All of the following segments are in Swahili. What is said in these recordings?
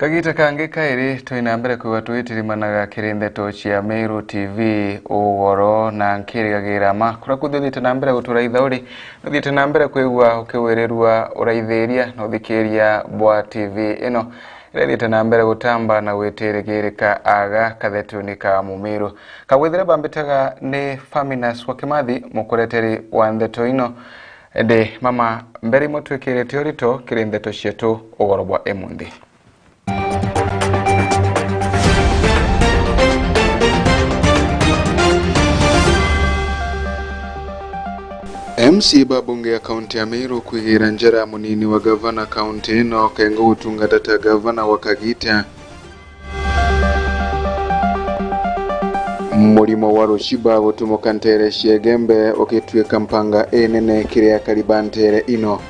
Kagita kange kairi tuinambere kuwa tuitirimanaga kirindeto cia Meru TV ugoro na nkirigagira makura kuthithite nambere gutura ithauri nuthite nambere kwigwa ukiwererwa uraithiria no thikiria bwa TV ino irethite nambere gutamba na gwitirigirika aga kathetuni ka Mumiru kagwithire bambitaga ni PHAMINAS wa KIMATHI mukureteri wa ndeto ino ende mama mbere mutwikire tiorito kirindeto cietu ugoro bwa emundi. MC babunge ya kaunti ya Meru kuigira njera munini wa gavana kaunti ino kengo utungatata gavana wa Kagita murimo wa rushiba gutumokantere shegembe okitweka mpanga enene kiria kalibantere ino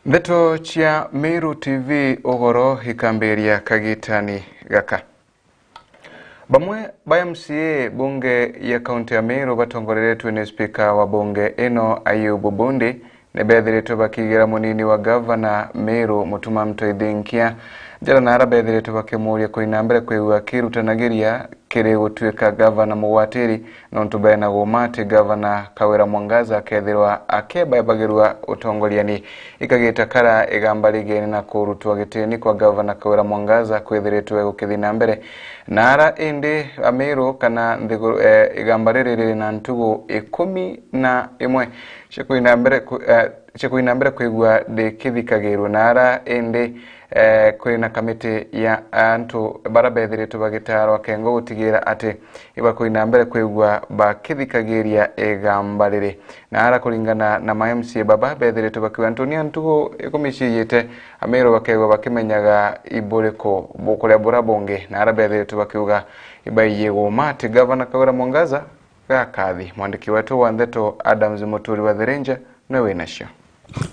Beto chia Meru TV ogoro hikamberia Kagitani gaka Bamwe ba MCA bunge ya kaunti ya Meru batongoreretwe ni speaker wa bunge eno Ayubu Bundi nebethiritwe bakigira munini wa governor Meru Mutuma Mtoithinkia jara nara bethiritwe bakimuria kuinambere kwigwa kirutanagiria kiri gutwika governor Muwatiri nontu bena gumati governor Kawira Mwangaza kethirwa akebagirwa utongoriani ikagita kara igambarigeni na kurutwa gitini kwa governor Kawira Mwangaza kwethiritwe gukithina mbere nara indi Meru kana ndigo igambaririre na ntugu 11 chekuinambere kwigwa de kithikagirwa nara indi kwina kamiti ya antu barabethiritu bagitaro kengo gutigira ati iba kuinambere kwigwa bakithikagiria egambarire nara kulingana na MMC baba bethiritu bakiwa Antonia ntugo ikomishiyete Meru bakegwa bakimenyaga iboreko bokole burabonge nara bethiritu bakiuga ibaye gomati governor Kawira Mwangaza gakathi mwandiki wetu wa ndeto Adams Muturi wa Therenja newe nasho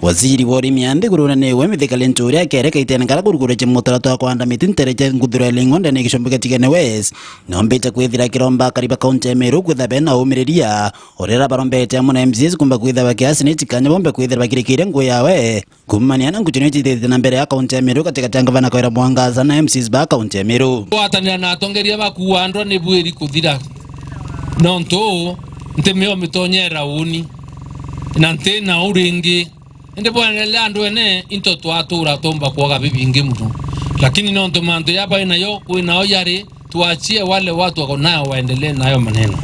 Waziri wori miande guruna newe mithikali nturi akereka itenengara gurugure chimutarato akwanda mitintereje ngudura lingonda ne gishombuka tigene wes nombete kwithira kiromba kariba kaunti ya Meru kwithabe na umiriria orera barombete amuna MCs kumba kwitha bakiasi ne tikanya bombe kwithira bakirikire ngo yawe kumania na ngutine chitete na mbere ya kaunti ya Meru katika tangavana Kawira Mwangaza na MCs ba kaunti ya Meru watanira na atongeria bakuandwa ne bweri kuthira nonto ntemeo mitonyera uni nante na uringi ende bwana lando ene into twatura tomba kwa bibingi mtu lakini nonto manto yaba inayo kuinao yari tuachie wale watu wako nayo waendelee nayo maneno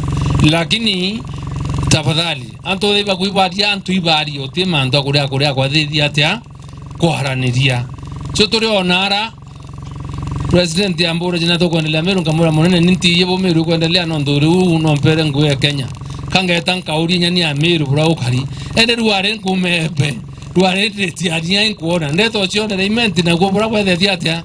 lakini tafadhali anto deba kuibaria antu ibari ote manto kuria kwa dhidi atia kuharaniria chotore onara president ya mbora jina to kuendelea Meru ngamura monene ninti yebo Meru kuendelea nondore uno mpere nguye Kenya kanga etanka uri nyani ya Meru bura ukari ende ruare nkumepe ruarete tiaria nkuona ndeto chione reimenti na gobora kwethe tiatia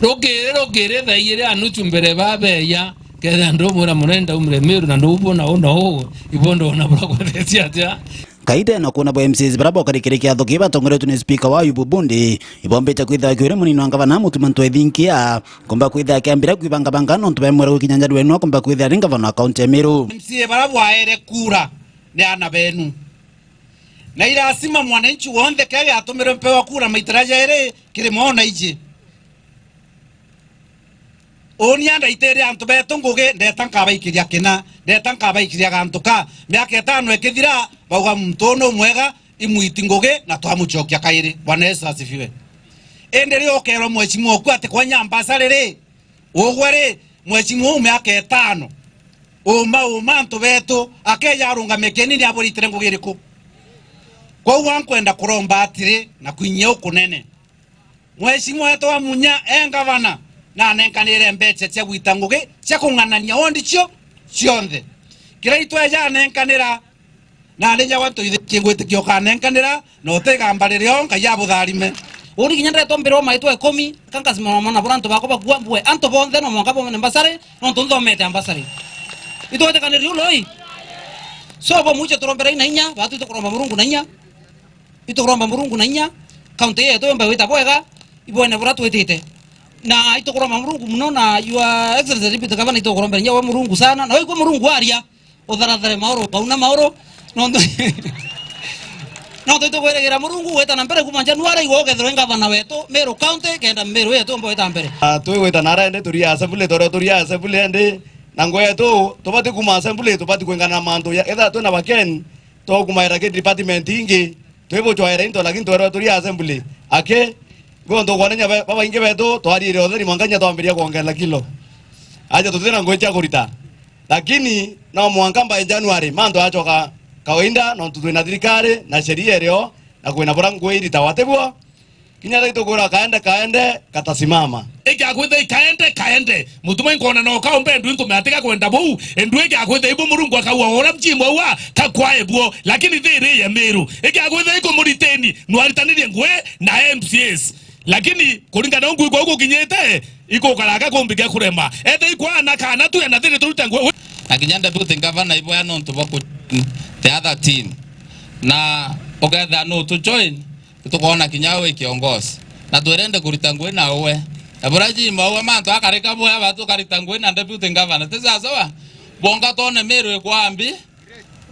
rogere thaire anuchu mbere babe ya ketha ndo mura munenda umre Meru na ndo ubona ono ibondo na bura kwethe tiatia kaide na kuna bo MCs barabo karikirikia thoki batongoretu ni speaker wa Ayubu Bundi ibombete kwitha kwire munino ngavana Mutuma Mtoithinkia kumba kwitha kiambira kwibanga bangano ntube mwere ukinyanja dwenu kumba kwitha ringa vana kaunti ya Meru MCA barabo aere kura ne ana benu na irasima mwananchi wonde kaya atomere mpewa kura maitaraja ere kirimona ije oni anda itere antu betongoge ndetanka baikiria kina ndetanka baikiria gantuka myaka 5 ekithira bauga mtono mwega imuitingoge na twamuchokia kairi Bwana Yesu asifiwe endere okero mwechimo oku ate kwa nyambasa rere ogwere mwechimo myaka 5 uma ntu beto akeya arunga mekeni ni aboritere ngogiriko kwa wankwenda kuromba atire na kwinyeo kunene mwechimo wetu wa munya engavana na nenkanire mbeche cia gwitanguge cia kunganania ondicho cionthe kiraitwe ja nenkanira na leja watu kingwitikio kanenkanira no tegambarire onka ya butharime uri kinyandre tombero maitwa 10 kankasima mona buranto bako bakwa bwe anto bonde no monga bomene mbasare no tondo mete ambasare itote kaniri uloi so bo mucho trombera inanya batu itokoromba murungu nanya itokoromba murungu nanya kaunti yetu mba wita bwega ibone buratu witite na itokoromba murungu muno na your excellency deputy governor itokoromba nya wa murungu sana na wewe murungu aria utharathare maoro kauna maoro no no to kweregera murungu weta na mbere kuma January igo gethro ngavana wetu Meru County kenda Meru yetu mbo eta mbere twigweta nara ende turia assembly toro turia assembly ende na ngwetu tubati kuma assembly tubati kwengana mantu ya etha tuna baken to kumaira ke department ingi twebo chwaira into lakini toro turia assembly ake gondo kwanenya baba inge betu twarire otheri mwanganya twambiria kuongela kilo aje tuthina ngwecha kurita lakini na mwangamba January mantu achoka kawaida no tutwina thirikari na sheria irio na kwina bora ngwiri tawatebwo kinya rito kura kaende katasimama igyakwithe kaende mutuma inkona no kaombe ndu inkumeatika kwenda buu endu igyakwithe ibu murungu akaua ora mchimwa wa kakwae bwo lakini thiri ya Meru igyakwithe ikumuriteni nwaritanirie ngwe na MCS lakini kuringana ngui kwa huko kinyete iko karaka kumbige kurema ethe ikwana kana tu na thiri turuta ngwe akinyanda tu ngavana ibo ya nonto bako the other team na ogether no to join tukona kinyawe kiongozi na tuerende kurita ngwe na uwe aburaji mawa manto akarika bwa watu karita ngwe na deputy governor tesa sawa bonga tone Meru kwambi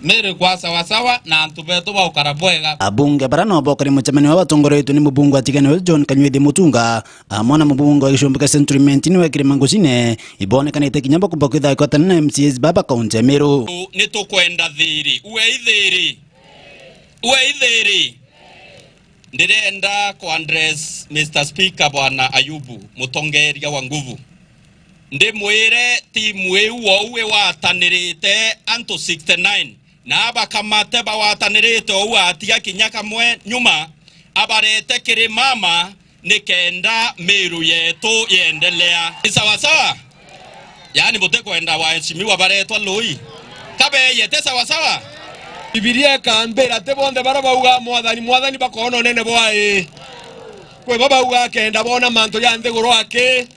Meru kwa sawa na antubeto ba ukarabwega abunge barano bokari muchamani wa batongoretu ni mubungu atigane John Kanywedi Mutunga amona mubungu wa Gishombe Central Mentini wa Kirimangusine ibonekanite kinyamba kubakitha ikotana na MCS baba kaunti Meru ni tukwenda thiri uwe ithiri ndirenda ku address Mr Speaker bwana Ayubu mutongeria wa nguvu ndimwire timu ewo uwe watanirite anto 69 na abakamate bawatanirite uwe atia kinyaka mwe nyuma abarete Kirimama nikenda Meru yetu yendelea sawa yani bote kwenda waheshimiwa baretwa loi kabe yete sawa Bibilia kambera tebonde barabauga mwathani bakono nene bwae kwe babauga kenda bona manto yande goro ake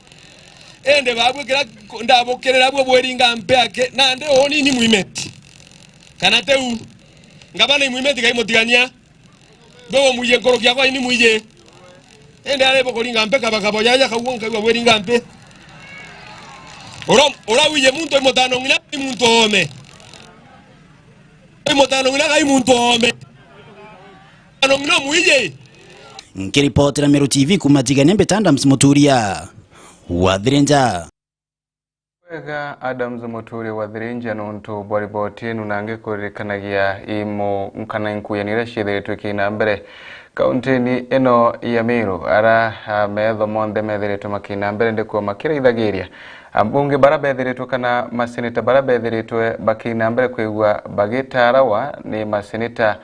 ende babwe kira ndabokera bwo bweringa mpe ake nande oni ni muimeti kana teu ngabana ni muimeti kai motigania bwo muye ngoro kya kwa ni muye ende ale bokoringa mpe kabakabo yaja kawonka bwo bweringa mpe ora wiye muntu emotano ngina muntu ome motano ngina kai muntu ome ano ngina muye nkiripoti na Meru TV kumatigane mbetanda msimoturia Wadhirinja Wega Adams Muturia Wadhirinja nuntu boriboti nunange kurikanagia imo nkana nkuyanira shithiritwe kina mbere kauntini eno ya Meru ara metho monde methiritwe makina mbere ndikuo makira ithagiria ambunge barabethiritwe kana maseneta barabethiritwe bakina mbere kwigwa bagitarawa ni maseneta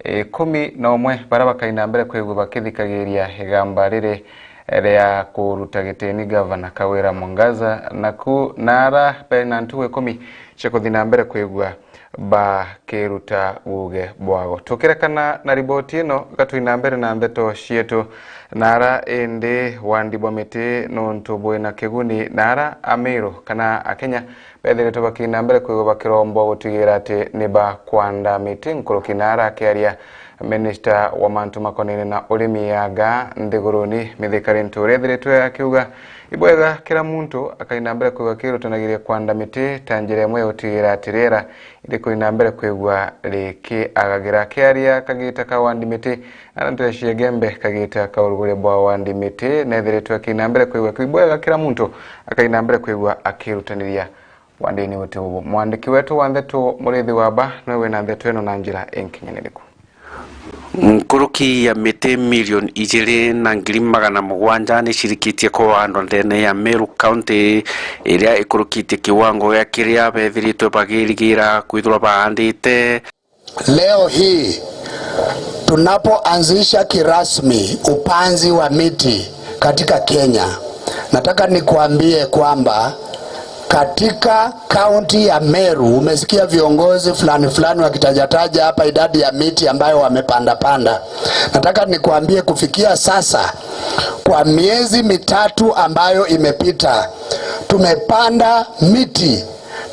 11 barabakaina mbere kwigwa bakithikagiria igamba riri ria kuruta gitini governor Kawira Mwangaza naku nara penantuwe 10 chekuthina mbere kwigwa bakiruta uge bwago tukirekana na riboti ino gatuina mbere na ndeto cietu nara indi wandibwa miti nuntu bwina kiguni nara Meru kana akenya bethiritwe bakina mbere kwigwa bakirombo gutigira ati niba kwanda miti nkuruki nara akiaria Minister wa mantu makonene na urimi yaga ndiguruni mithikari nture thiritwe akiuga ibwega kila muntu akaina mbere kwigwa kirutanagiria kwanda miti tanjire mwe utigira atirera iriko ina mbere kwigwa riki agagira kiaria kagita ka wandi miti ananteshie gembe kagita ka urugure bwa wandi miti nethiritwe akina mbere kwigwa ibwega kila muntu akaina mbere kwigwa akirutaniria wandini wote ubu mwandiki wetu wa ndeto murithi waba nowe na ndeto eno na njira enkinyaniriku nkuruki ya miti milioni 2,700 ni shirikitie kwa andũ ndene ya Meru County iria ikurukitie kiwango ya kiria bethiritwe bagirigira kwithwa baandite. Leo hii tunapoanzisha kirasmi upanzi wa miti katika Kenya, nataka nikuambie kwamba katika kaunti ya Meru umesikia viongozi fulani wakitajataja hapa idadi ya miti ambayo wamepanda. Nataka nikuambie kufikia sasa kwa miezi mitatu ambayo imepita tumepanda miti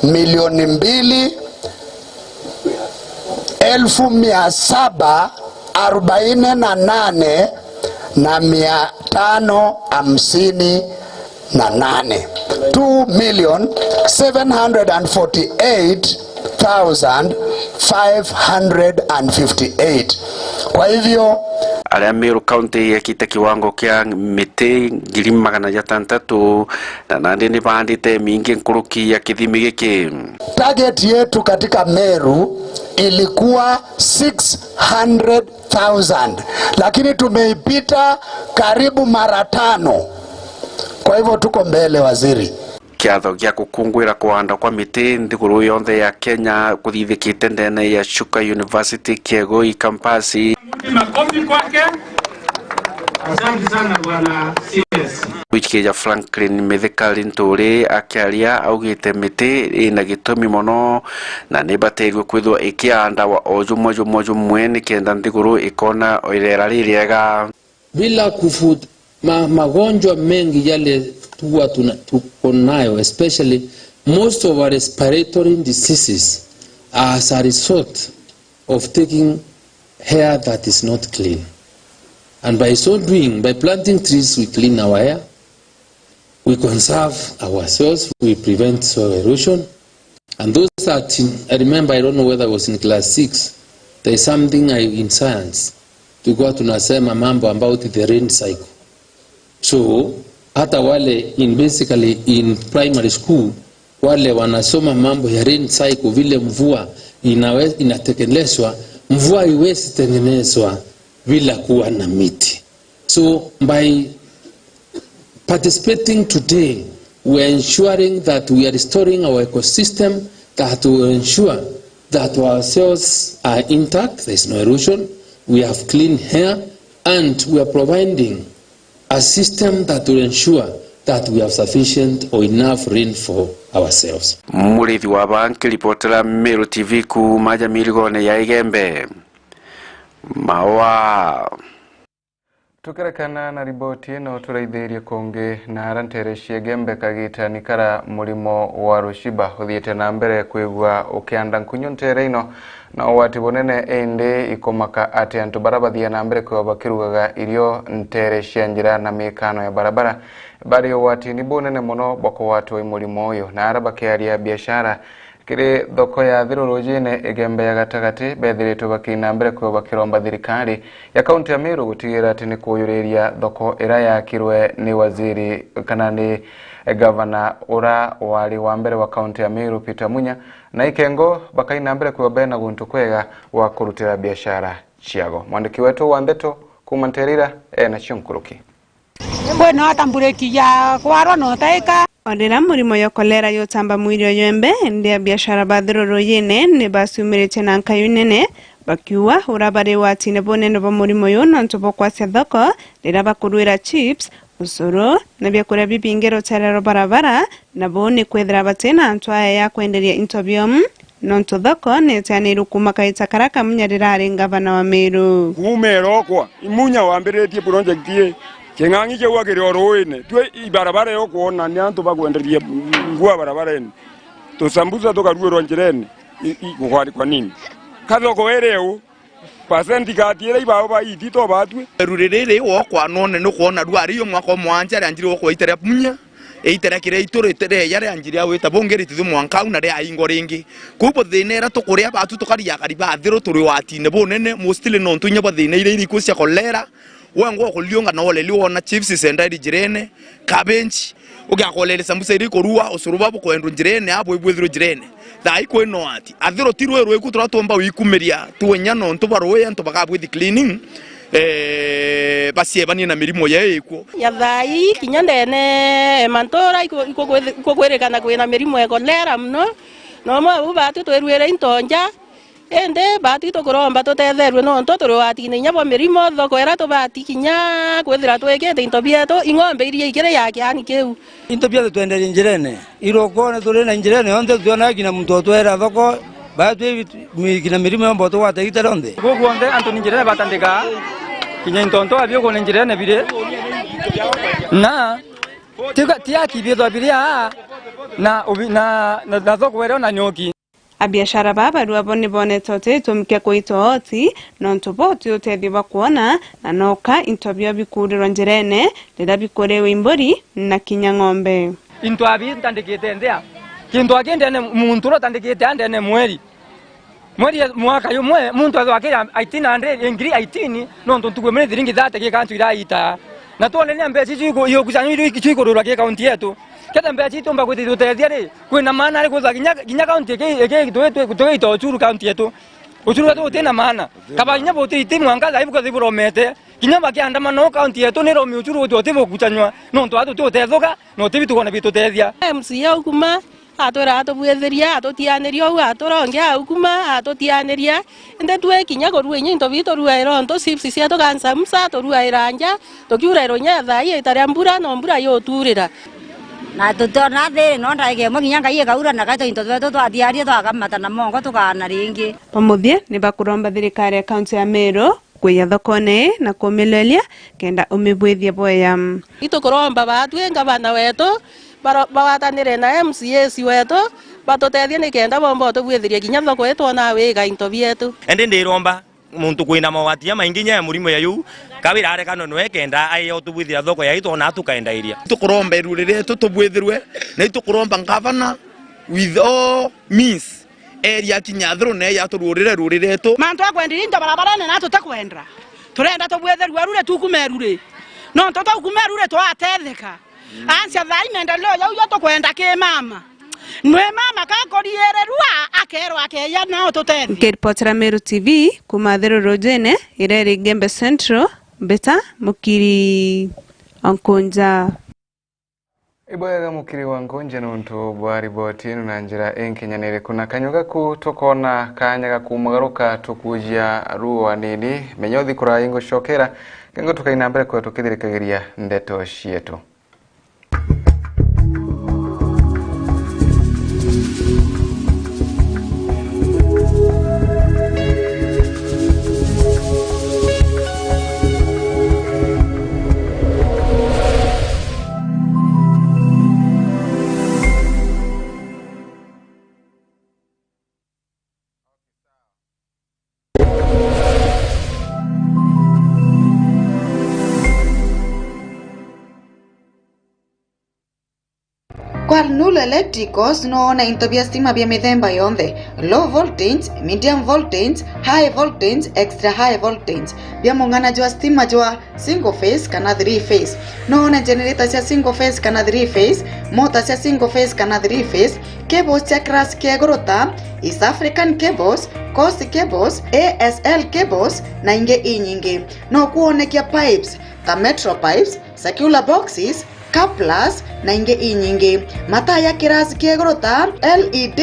2,748 na 558. 2,748,558. Kwa hivyo aria Meru County yakite kiwango kia miti 600 na nandi ni bandite mingi nkuruki ya kithimi giki. Target yetu katika Meru ilikuwa 600,000 lakini tumeipita karibu mara 5. Kwa hivyo tuko mbele waziri. Kiatho gia gukungwira kuhanda kwa miti nthiguru yonthe ya Kenya kuthithikite ndene ya Chuka University Kiegoi kampasi. Makofi kwake. Asante sana bwana CS. Wikija Franklin Mithikali Nturi akiaria augite miti ina gitumi mono na nibateirwe kwithwa ikianda wa ojumwe ni kenda nthiguru ikona oirera ririega bila kufuta magonjwa mengi yale tuko nayo, especially most of our respiratory diseases are as a result of taking air that is not clean. And by so doing, by planting trees, we clean our air, we conserve ourselves, we prevent soil erosion. And those that, I remember, I don't know whether I was in class 6, there is something in science, tulikuwa tunasema mambo about the rain cycle. So, hata wale basically in primary school, wale wanasoma mambo ya rain cycle, vile mvua inatekelezwa, mvua iwezi tengenezwa bila kuwa na miti. So by participating today, we are ensuring that we are restoring our ecosystem, that we will ensure that our cells are intact, there is no erosion, we have clean air, and we are providing a system that will ensure that we have sufficient or enough rain for ourselves. Murithi wa banki reportera Meru TV ku Majamilgone ya Igembe Mawa. Tukerekana na riboti ino turaithirie konge na aranterecia Gembe kagita nikara murimo wa rushiba uthiete na mbere kwigwa ukianda nkunyontere ino na wati bonene ende ikomaka ate antu barabathia na mbere kwa bakirugaga irio nterecia njira na mikano ya barabara bari wati ni bonene mono boko watu wa murimo uyu na arabakiaria biashara kiri thoko ya thirurujine Igembe ya gatagati bethiritwe bakina mbere kwa bakiromba thirikari ya kaunti ya Meru gutigira ati ni kuyuriria thoko ira yakirwe ni waziri kana ni gavana ura wali wa mbere wa kaunti ya Meru Peter Munya na ikengo bakaina mbere kwa bena guntu kwega wa kurutira biashara chiago. Mwandiki wetu wa Ndeto kumanterira na chunkuruki bueno atambuleki ya kwaro no taika Odera murimo yo kolera yo tamba mwiri yembe ndia biashara badhururu yene ne basumirete na nkayunene bakiwa urabare watine bonene bo murimo yo nantobo kwa sedoko lera bakuruira chips usoro na byakura bibingero tarero barabara na bone kwedra batena antwaye ya kwenderia interview nonto thoko netane rukuma kaita karaka munyarira arenga bana wa Meru kumero kwa imunya wambiretie project ye kengangi je wakire oroine twe ibarabara yo kuona ni antu bagwenderia ngwa barabara ene to sambuza to karuero njirene ikwari kwa nini kazo ko ereu pasenti katire ibao ba itito batwe rurerere wo kwa none no kuona rwari yo mwako mwanja ranjiri wo ko itere munya eitera kire itore tere yare anjiri awe tabongeri tizu mwanka una re aingo ringi kubo thinera to kuria batu to kari yakari ba thiro turi watine bonene mostly no ntunya ba thina ire ikusia kolera wango kulionga na wale liona chips sendai jirene cabbage ugakolele sambusa iri korua usuruba bu kwendo jirene abo ibwethiro jirene dai kweno ati athiro tirwe rwe kutura tomba wikumeria tuwenya no ntubaroye ntubagabwithi cleaning basie bani na mirimo yeiko ya thai kinyandene mantora iko kwerekana kwena mirimo ekolera mno no mo batu twerwere intonja ende bati to kuromba to tetherwe no nto toro ati ni nyabo mirimo thoko era to bati kinya kwethira twekete intobia to ingombe iria ikire yake ani keu intobia twendere njirene iroko tore na njirene onde tuona kina mtoto era thoko batu kina mirimo yombo to wata iteronde gogonde antoni njirene batandika kinya intonto abyo ko njirene bire na tia kibyo biria na thoko era na nyoki abiashara baba ruabone bone tote tumke koito oti nontoboti utethi bakuona na noka intobia bikuru njirene leda bikore wimbori na kinya ng'ombe into abi tandikite ndea kintu agende ne muntu ro tandikite ande ne mweri mweri mwaka yumwe muntu azwakira 1800 ingiri 18 nonto tukwemene thiringi thate ke kantu iraita na tuone ni mbeca icio yo kusanyu icio rura ke kaunti yetu kete mbeca icio mba kuti tutethia ri kwina maana ri kuza ginya kaunti ke tuito churu kaunti yetu uchuru wetu tena maana kabanya boti timu angala ibuka ziburomete ginya bakianda mano kaunti yetu ni romi uchuru wetu tibu kuchanywa nonto atu tutethoka no tibi tukona bitutethia MCA ukuma atora atobwetheria atotianeria u atorongia ukuma atotianeria ende twekinya korwenye into bito ruairo nto sipsi cia tokansa musa toruairanja tokiura ironya thai itaria mbura no mbura yo turira na tutona the no ndaige muginya ngai gaura na gato into twetu twathiaria twakamata na mongo tukana ringi pamuthie ni bakuromba thirikari ya kaunti ya Meru kuya thokone na kumilelia kenda umibwithie boya itukuromba batwenga bana wetu bawatanire na MCA si wetu batutethie ni kenda bombo tubwithirie ginya thoko yetu na wiga into bietu ende ndiromba muntu kwina mawatia maingi nya murimo ya yu kabira are kano no ekenda ayo tubwithia thoko ya ito na tukaenda iria tukuromba irurire tutubwithirwe na itukuromba ngavana with all means area kinyathro ne ya tururire tu mantu akwendira into barabara na tutakwendra turenda tubwithirwe rure tukumerure no toto kumerure to atetheka ansia thai mendeleo ya tokwenda ke mama nwe mama kakoriere rua akero akeya na tutethia Kiripotera Meru TV kumathero rojene ireri Gembe Central beta mukiri ankonja Iboyaga mukiri wa ngonja nuntu bwari botinu na njira enkinyanire kuna kanyoga ku tokona kanyaga kumagaruka tukujia ruwa nini menyothi kura ingo shokera kengo tukainambere kwa tukithirikagiria ndeto cietu Nula electricals noona into bya stima bya mithemba yonthe low voltage, medium voltage, high voltage, extra high voltage bya mungana jwa stima jwa single phase kana 3 phase noona generator cia single phase kana 3 phase motor cia single phase kana 3 phase cables cia class kia gorota East African cables, Coast cables, ASL cables na inge inyingi no kuonekia pipes ta metro pipes, circular boxes couplers na inge inyingi mataa ya kirasi kiegorota LED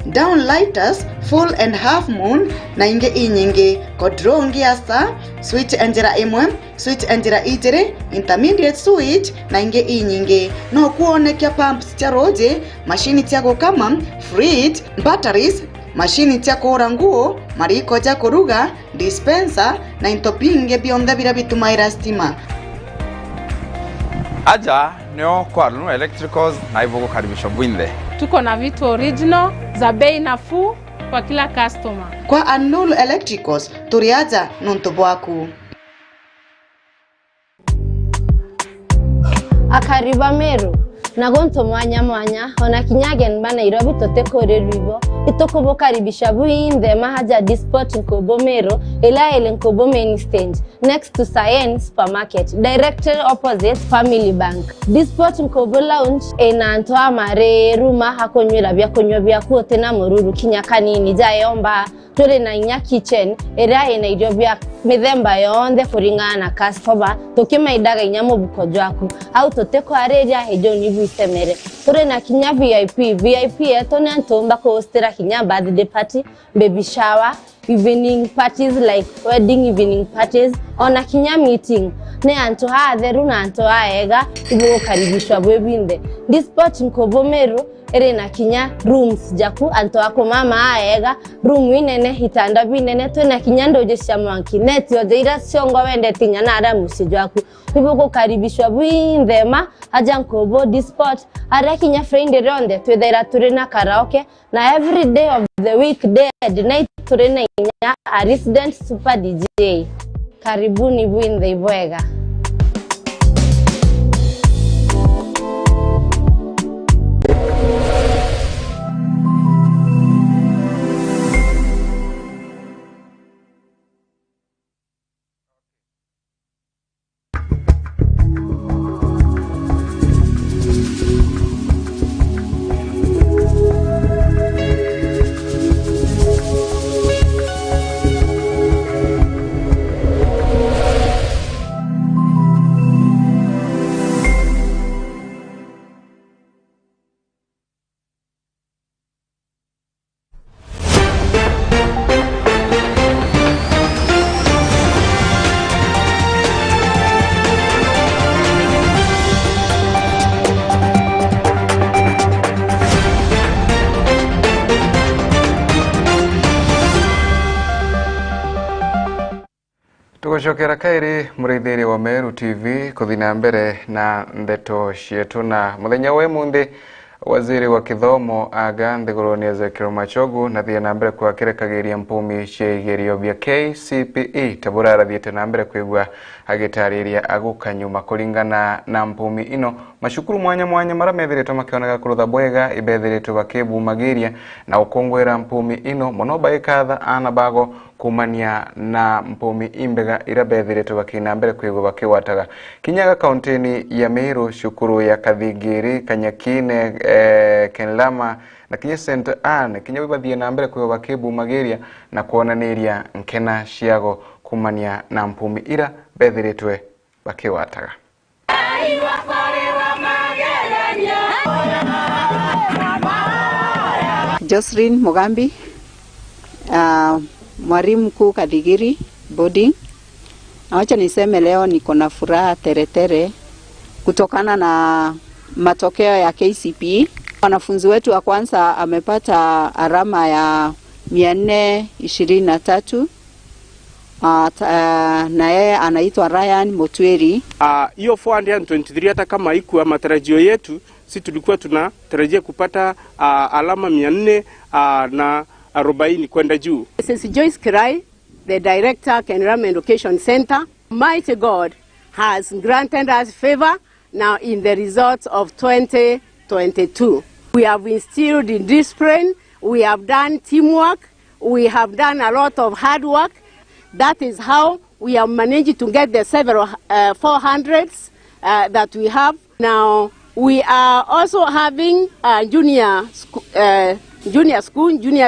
downlighters full and half moon na inge inyingi kodrongi ya star switch enjera imwe switch enjera ijere intermediate switch na inge inyingi no kuonekia pumps cia roje mashini cia gukama fridge batteries mashini cia kuura nguo mariko ja kuruga dispenser na intopinge bionthe bira bitumaira stima aja nio kwa Nulu Electricals na hivyo kukaribisha bwinde. Tuko na vitu original za bei nafuu kwa kila customer. Kwa Nulu Electricals turiaja nuntu bwaku. Akariba Meru nagonto mwanya ona kinyage nba Nairobi totekore ribo itoko karibisha bwinde mahaja disport Nkobo Meru ila ile Nkobo main stand next to Science supermarket directly opposite Family Bank. Disport Nkobo lounge enantoa mareru mahakonywira bya kuote na mururu kinyakanini jayomba tole na inya kitchen era ina idio mithemba yonde kuringana customer tokimaidaga inyamo bukojwaku au toteko areja hejo nibu isemere tole na kinya VIP eto nantomba ko hostera kinya birthday party baby shower evening parties like wedding evening parties ona kinya meeting ne anto hatheru na anto aega ibo karibishwa bwebinde Disport Nkobo Meru ere na kinya rooms jaku anto ako mama aega room inene hitanda binene to na kinya ndoje cia mwanki net yo deira ciongo wende tinya na ara musiju aku ibo ko karibishwa bwindema aja Nkobo Disport ara kinya friend ronde twethera turi na karaoke na every day of the week day and night turi na inya a resident super DJ karibuni bwinde ibwega. Tucokera kairi murithiri wa Meru TV kuthina mbere na ndeto cietu na muthenya wa mundi waziri wa kithomo aga nthiguruni Ezekiel Machogu na thia na mbere kwakirekagiria mpumi cia igerio bia KCPE tabura thiete na mbere kwigwa agitariria agukanyuma kuringana na mpumi ino mashukuru mwanya mwanya maramethirito makioneka kurutha bwega ibethirito bakibumagiria na ukongwera mpumi ino muno baikatha ana bago kumania na mpumi imbega irabethirito bakina mbere kwigwa bakiwataga kinyaga kauntini ya Meru shukuru ya Kathigiri Kanyakine Kenlama na kinya St Anne kinya bathie na mbere kwigwa bakibumagiria na kuonaniria nkena ciago kumania na mpumi ira bethiritwe bakiwataga Jocelyn Mugambi, mwalimu mkuu Kathigiri boarding. Acha niseme leo niko na furaha teretere kutokana na matokeo ya KCPE. Wanafunzi wetu wa kwanza amepata alama ya 423. Na yeye anaitwa Ryan Motweri. Hiyo 423 hata kama haikuwa matarajio yetu, si tulikuwa tunatarajia kupata alama 440 kwenda juu. Since Joyce Kirai, the director Kenram Education Center, mighty God has granted us favor now in the results of 2022. We have instilled in discipline, we have done teamwork, we have done a lot of hard work. That is how we have managed to get the several 400s that we have. Now we are also having junior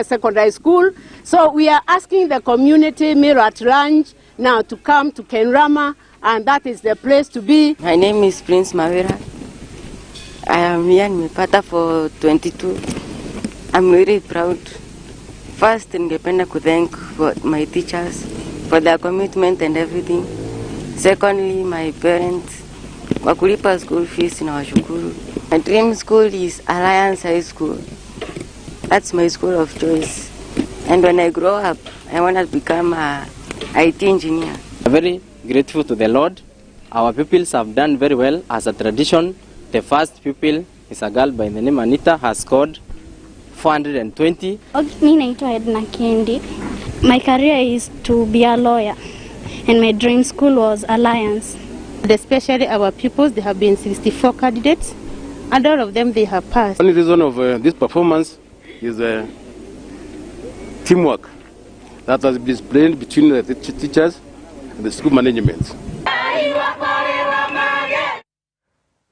secondary school. So we are asking the community, Meru at large, now to come to Kenrama, and that is the place to be. My name is Prince Mawira. I am here in Mepata for 22. I'm very proud. First, ningependa kuthank my teachers for their commitment and everything. Secondly, my parents, kwa kulipa school fees na washukuru. My dream school is Alliance High School. That's my school of choice. And when I grow up, I want to become a IT engineer. I'm very grateful to the Lord. Our pupils have done very well as a tradition. The first pupil is a girl by the name Anita, has scored 420. Mimi naitwa Edna Kendi. My career is to be a lawyer, and my dream school was Alliance. Especially our pupils, there have been 64 candidates, and all of them they have passed. Only reason of this performance is teamwork that was displayed between the teachers and the school management.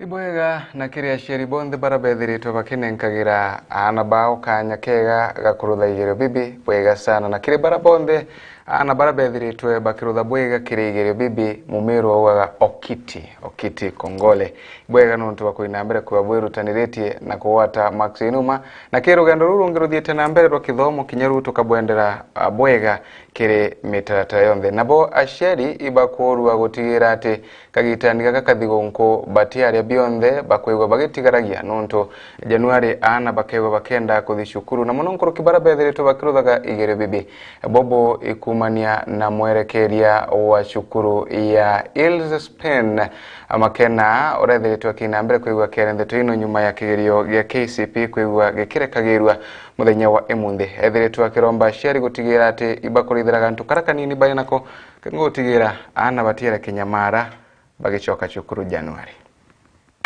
Ibwega na kiria sheri bonde barabethirito bakinenkagira ana bao kanya kega gakurutha igero bibi bwega sana na kiri barabonde ana barabethiritwe bakirutha bwega kiri igero bibi Mumeru waga okiti kongole bwega nontu bakoina mbere kwa bwerutaniretie na kuwata maxinuma na kero gando ruru ngiruthiete na mbere ro kithomo kinyaru tukabwendera bwega kiri mitarata yonthe nabo asheri ibakorwa gutigira ati kagitani gakathigonko batiaria bionthe bakwegwa bagitigaragia nontu Januari ana bakegwa bakenda kuthishukuru na munonkoro kibara bethiritwe bakiruthaga igero bibi bobo ikumania na mwerekeria wa shukuru ya Spain amakena orethiritwe kina mbere kwigwa kerendeto ino nyuma ya kigerio gya KCP kwigwa gikirekagirwa muthenya wa emundi ethiritwe kiromba sheri gutigira ati ibakorithiraga ntu karakanini bainako kengotigira ana batiera kinyamara bagicoka cukuru Januari.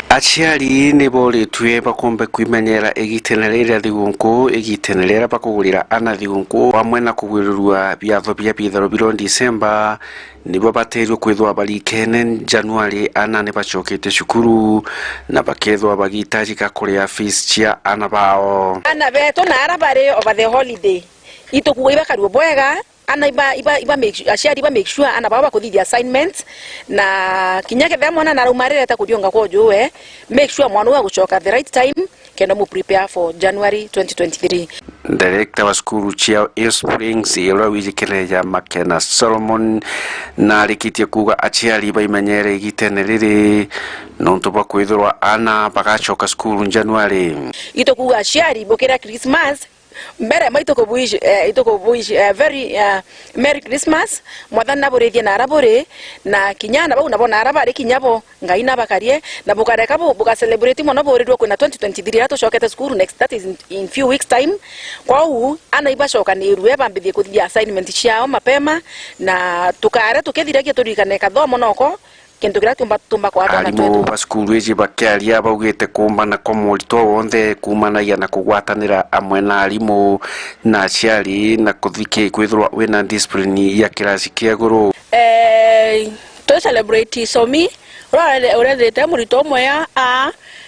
Aciari ni boritwe bakombe kwimenyera igitenerera thigunku igitenerera bakugurira ana thigunku hamwe na kugwirurwa byatho bya bitharo biro December nibo baterirwe kwithwa barikene Januari ana ne bacokete cukuru na bakethwa bagitajika kuria fees cia ana bao ana beto na arabare over the holiday itokuwa ibakaruo bwega ana iba make sure ana baba kuthithia assignments na kinyake vya mwana na rumarire ta kudionga kwa juwe make sure mwana wa gucoka the right time kenda mu prepare for January 2023. Director wa skuru chia Springs Irawijikereja Makena Solomon na rikitie kuga aciari baimenyere igitenerere nonto bakwithirwa ana bagacoka skuru January. Itokuga aciari bokera Christmas mbere maito ko buish very Merry Christmas mwathani na burithie na araburi na kinyana bau nabo na arabari kinyabo ngai na bakarie na bukareka buka celebrate mono burirwo kwina 2023 ato shokete school next, that is in few weeks time. Kwa u ana ibashoka ni ruwe bambithie kuthia assignment ciao mapema na tukare tukithiragia turikane kathomo noko kintu kira tumba kwa atana twetu. Arimu basukuru iji bakiaria baugite kumbana kwa morito wothe kumanagia na kugwatanira amwe na arimu na aciari na kuthiki kwithirwa wina discipline ya kirasi kia iguru. To celebrate somi urethete murito moya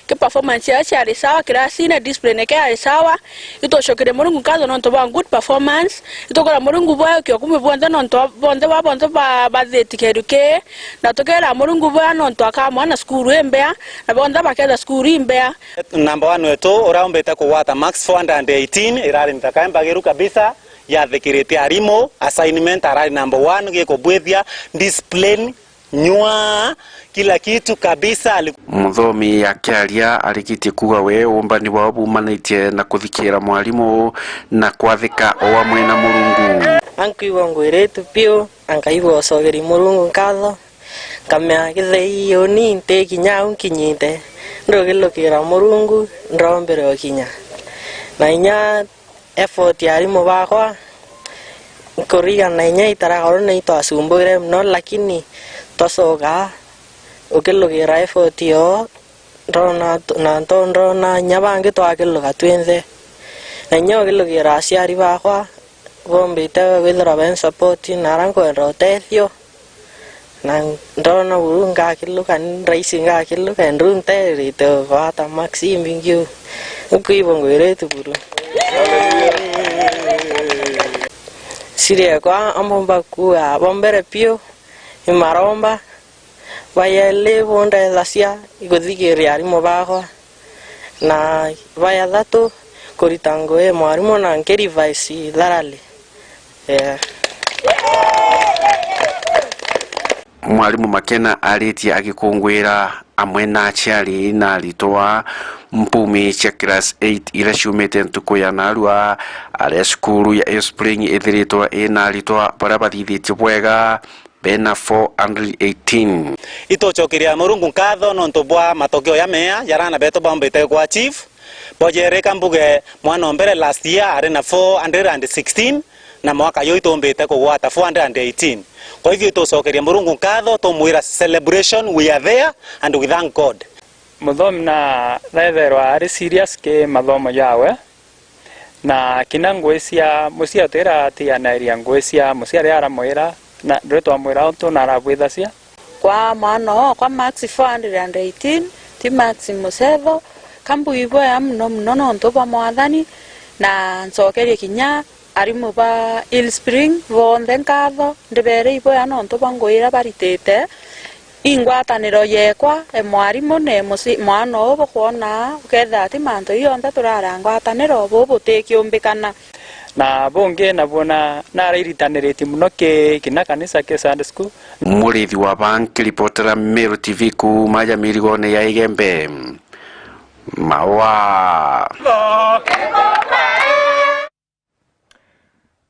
ke performance ya ciari sawa kirasi na discipline ke ari sawa itoshokire murungu kazo nonto ba good performance itokora murungu bwa kyo kumwe bonde nonto bonde ba zetikeruke na tokera murungu bwa nonto akamwa na school embea na bonde bakeza school imbea. Number 1 wetu uraombete kuwata max 418 irari nitakaemba geru kabisa ya thikirite arimo assignment arari number 1 giko bwethia discipline nyua kila kitu kabisa. Muthomi akiaria arikitie kuga we umbani wa bumanaitie na kuthikira mwarimu na kwathika o amwe na murungu. Ankuiwa ngwiretu pio ankaigwa sogeri murungu nkatho kamya githei oni nte kinya unkinyite ndogilukira murungu ndombere okinya na inya effort ya arimu bakwa koriga na inya itaragoro na itwasumbuire mno lakini tosoga ukilugira effort yo ndona nyabange twakiluga twenthe na nyo kilugira aciari bakwa bombite withira ben support na rankwenda utethio na ndona burunga kiluga raisi nga kiluga ndunte rito vata maxim bingyu ukuibo ngwiretu buru siria kwa ambomba kuwa bombere pio imaromba vayele bonda lasia igodhigiria arimo bakwa na vaya thatu kuritango mwarimu na ngeri vice larali Mwarimu Makena aritie agikungwira amwe na aciari na aritwa mpumi cia class 8 ira ciumite ntuku ya narua aria cukuru ya Spring ithiritwa ina aritwa baria bathithitie bwega bena 418. Itochokiria murungu nkatho nonto bwa matokeo ya mea yarana beto bombete kwa chief bojereka mbuge mwana mbere last year ari na 416 na mwaka yo itombete kugwata 418. Kwa hivyo itochokiria murungu nkatho tomwira celebration, we are there and we thank God. Muthomi na thetherwa ari serious ke mathomo yawe na kinangwecia mucia tera ati anairia ngwecia mucia ri aramwira na ndretwa mwira uto na arabwithacia kwa mano kwa max 418 ti max musetho kambu ibo ya mno nonto ba mwathani na ncokerie kinya arimu ba Hill Spring bonthe nkatho ndibere ibo ya nonto bangwira baritete ingwataniro yekwa mwarimu ne mwana obo kuona uketha ati manto ionthe turarangwataniro bo butikiumbikana na bonge na bona na iritaniriti muno ke kina kanisa ke Sunday school. Murithi wa banki reportera Meru TV ku maja mirigone ya igembe mawa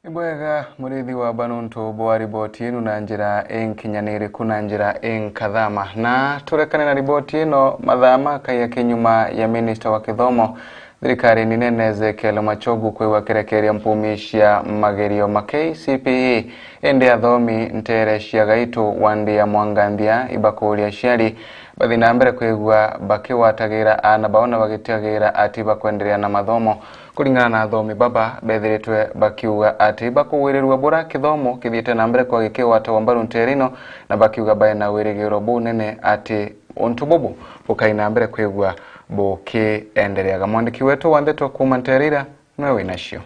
Ibwega murithi wa banuntu bwa riboti ino na njira enkinyanire kuna njira enkathama na turekane na riboti ino mathama kaya kinyuma ya minister wa kithomo thirikari nene Ezekiel Machogu kwewa kirekeria mpumishia magerio ma KCPE ende athomi ntere cia gaitu wandia mwangandia ibakuria ciari bathi na mbere kwigwa bakiwatagira ana baona bagitiagira ati bakwenderea na mathomo kuringana na athomi baba bethiritwe bakiuga ati bakuwirirwa bura kithomo kithiite na mbere kwa gikiwata wambaru nterino na bakiuga baina wirigiro bunene ati untu bubu bukaina mbere kwigwa bukiendereaga. Mwandiki wetu wandetwa kuma nterira mwewe nacio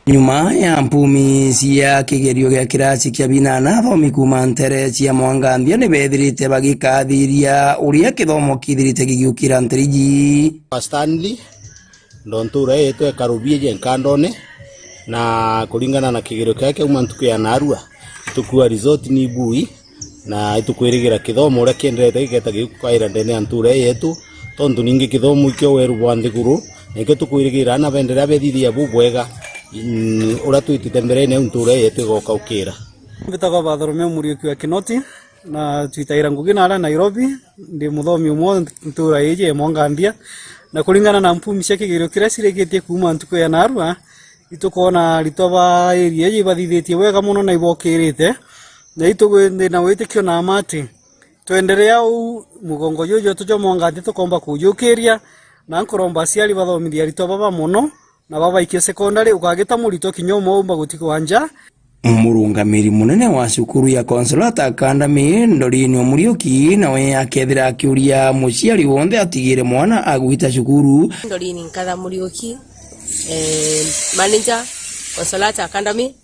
nyuma ya mpumi cia kigerio gia kirasi kia binana athomi kuma ntere cia mwangandia ni bethirite bagikathiria uria kithomo kithirite gigiukira nteriji Stanley ndontura yetu ekarubie je nkandone na kuringana na kigerio kake uma ntuku ya narua tukua resort ni bui na itukwirigira kithomo uria kienderete giketa gikukaira ndene anture yetu tondu ningi kithomo ikyo weru bwa nthiguru nikyo tukwirigira na bendera bethithia bubwega ura tuitite mbere ne unture yetu goka ukira mbitagwa Bartholomew Muriuki wa Kinoti na twitaira ngugi na Nairobi ndi muthomi umwe ntura yeje Mwangambia na kulingana na mpumi cia kigerio kiria cireketie kuma ntuko ya Narua itukona ritoba area ye bathithitie wega muno na ibokirite na itugwende na witikio na amati twenderea u mugongo yoyo tujo Mwangati tukomba kuyukiria na nkoromba ciari bathomithia ritoba ba muno na baba ikio secondary ukagita murito kinyomo umba gutiko wanja. Murungamiri munene wa cukuru ya Consolata Academy Ndorini Muriuki nawe akethira akiuria muciari wonde atigire mwana agwita cukuru. Ndorini Nkatha Muriuki manager Consolata Academy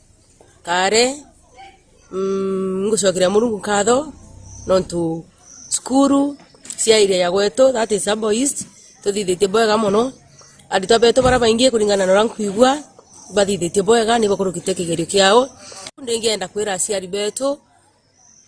kare ngucokera Murungu nkatho nontu cukuru cia ire ya gwetu that is Sabo East tuthithite bwega muno arito betu bara baingie kuringana na rankuigwa bathithite bwega ni bakurukite kigerio kiao ndingienda kwira aciari betu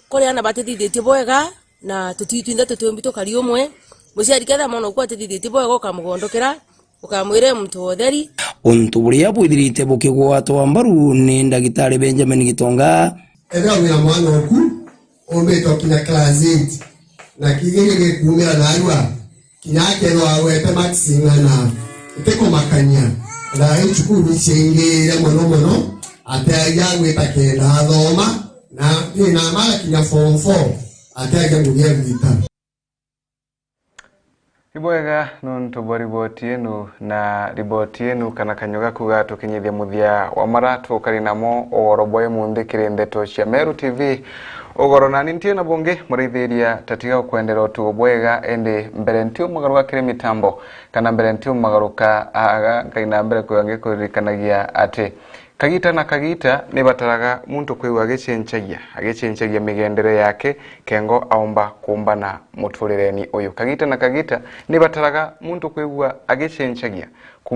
kuri ana batithithite bwega na tutitwinde tutumbi tukari umwe muciari ketha mono kwa tithithite bwega ukamugondokera ukamwire muntu otheri untu buria bwithirite bukigwatwa mbaru ni ndagitari Benjamin Gitonga ega wira mwana oku ombeto kinya class 8 na kigerio kumira narua kinyake ro awete maxingana uteko makanya na ichukuru chengere mono ataja wetakenda thoma na mara kinya form 4 ataja ngugia vita Ibwega nuntu boriboti yenu na riboti yenu kana kanyoga kuga tukinyithia muthia wa maratu kari namo oroboye mundikire ndeto cia Meru TV ogoro na nintie na bunge murithiria tatiga kwendera tu bwega ende mbere ntio magaruka kire mitambo kana mbere ntio magaruka aga kaina mbere kuyange kurikanagia ate kagita na kagita ni bataraga muntu kwiwa agechenchagia migendere yake kengo aomba kumbana muturireni uyu kagita na kagita ni bataraga muntu kwiwa agechenchagia